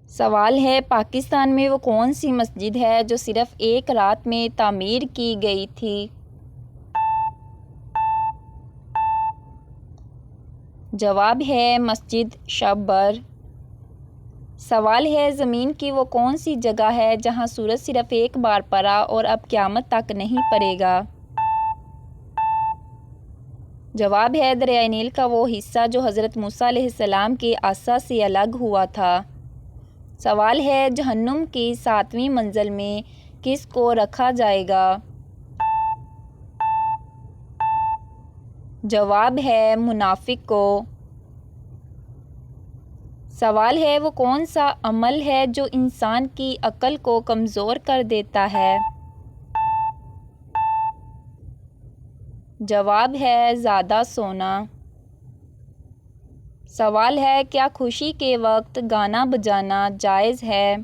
سوال ہے، پاکستان میں وہ کون سی مسجد ہے جو صرف ایک رات میں تعمیر کی گئی تھی؟ جواب ہے مسجد شبر۔ سوال ہے، زمین کی وہ کون سی جگہ ہے جہاں سورج صرف ایک بار پڑا اور اب قیامت تک نہیں پڑے گا؟ جواب ہے دریائے نیل کا وہ حصہ جو حضرت موسیٰ علیہ السلام کے عصا سے الگ ہوا تھا۔ سوال ہے، جہنم کی 7ویں منزل میں کس کو رکھا جائے گا؟ جواب ہے منافق کو۔ سوال ہے، وہ کون سا عمل ہے جو انسان کی عقل کو کمزور کر دیتا ہے؟ جواب ہے زیادہ سونا۔ سوال ہے، کیا خوشی کے وقت گانا بجانا جائز ہے؟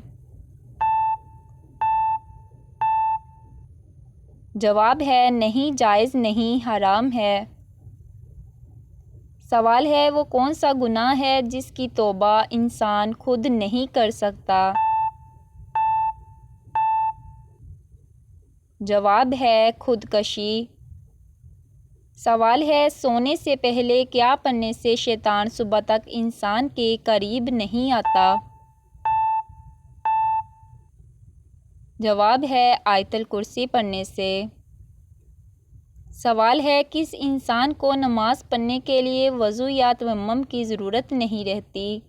جواب ہے نہیں، جائز نہیں، حرام ہے۔ سوال ہے، وہ کون سا گناہ ہے جس کی توبہ انسان خود نہیں کر سکتا؟ جواب ہے خودکشی۔ سوال ہے، سونے سے پہلے کیا پڑھنے سے شیطان صبح تک انسان کے قریب نہیں آتا؟ جواب ہے آیت الکرسی پڑھنے سے۔ سوال ہے، کس انسان کو نماز پڑھنے کے لیے وضو یا تیمم کی ضرورت نہیں رہتی؟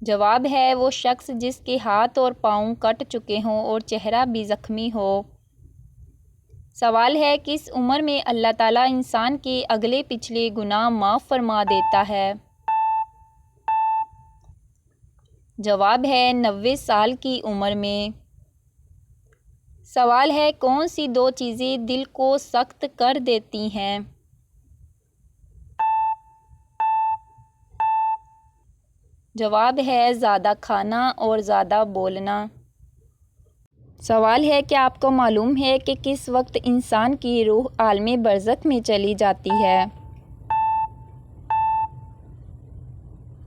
جواب ہے وہ شخص جس کے ہاتھ اور پاؤں کٹ چکے ہوں اور چہرہ بھی زخمی ہو۔ سوال ہے، کس عمر میں اللہ تعالیٰ انسان کے اگلے پچھلے گناہ معاف فرما دیتا ہے؟ جواب ہے 90 سال کی عمر میں۔ سوال ہے، کون سی 2 چیزیں دل کو سخت کر دیتی ہیں؟ جواب ہے زیادہ کھانا اور زیادہ بولنا۔ سوال ہے، کیا آپ کو معلوم ہے کہ کس وقت انسان کی روح عالم برزخ میں چلی جاتی ہے؟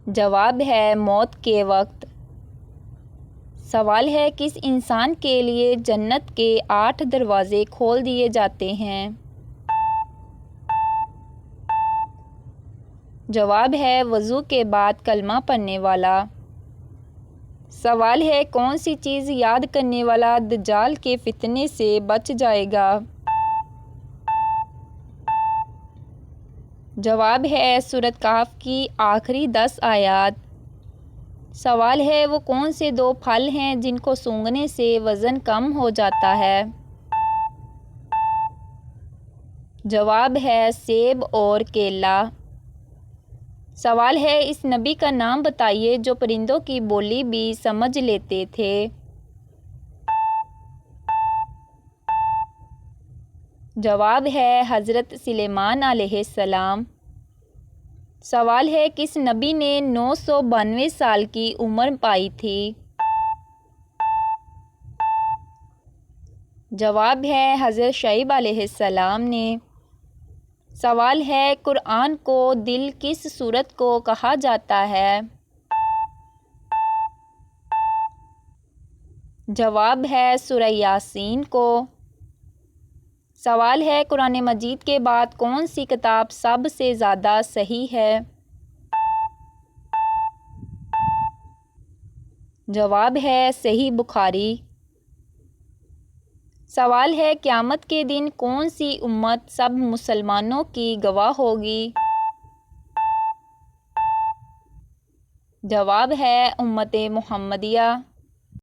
جواب ہے موت کے وقت۔ سوال ہے، کس انسان کے لیے جنت کے 8 دروازے کھول دیے جاتے ہیں؟ جواب ہے وضو کے بعد کلمہ پڑھنے والا۔ سوال ہے، کون سی چیز یاد کرنے والا دجال کے فتنے سے بچ جائے گا؟ جواب ہے سورۃ کہف کی آخری 10 آیات۔ سوال ہے، وہ کون سے 2 پھل ہیں جن کو سونگھنے سے وزن کم ہو جاتا ہے؟ جواب ہے سیب اور کیلا۔ سوال ہے، اس نبی کا نام بتائیے جو پرندوں کی بولی بھی سمجھ لیتے تھے۔ جواب ہے حضرت سلیمان علیہ السلام۔ سوال ہے، کس نبی نے 992 سال کی عمر پائی تھی؟ جواب ہے حضرت شعیب علیہ السلام نے۔ سوال ہے، قرآن کو دل کس سورت کو کہا جاتا ہے؟ جواب ہے سورہ یاسین کو۔ سوال ہے، قرآن مجید کے بعد کون سی کتاب سب سے زیادہ صحیح ہے؟ جواب ہے صحیح بخاری۔ سوال ہے، قیامت کے دن کون سی امت سب مسلمانوں کی گواہ ہوگی؟ جواب ہے امت محمدیہ۔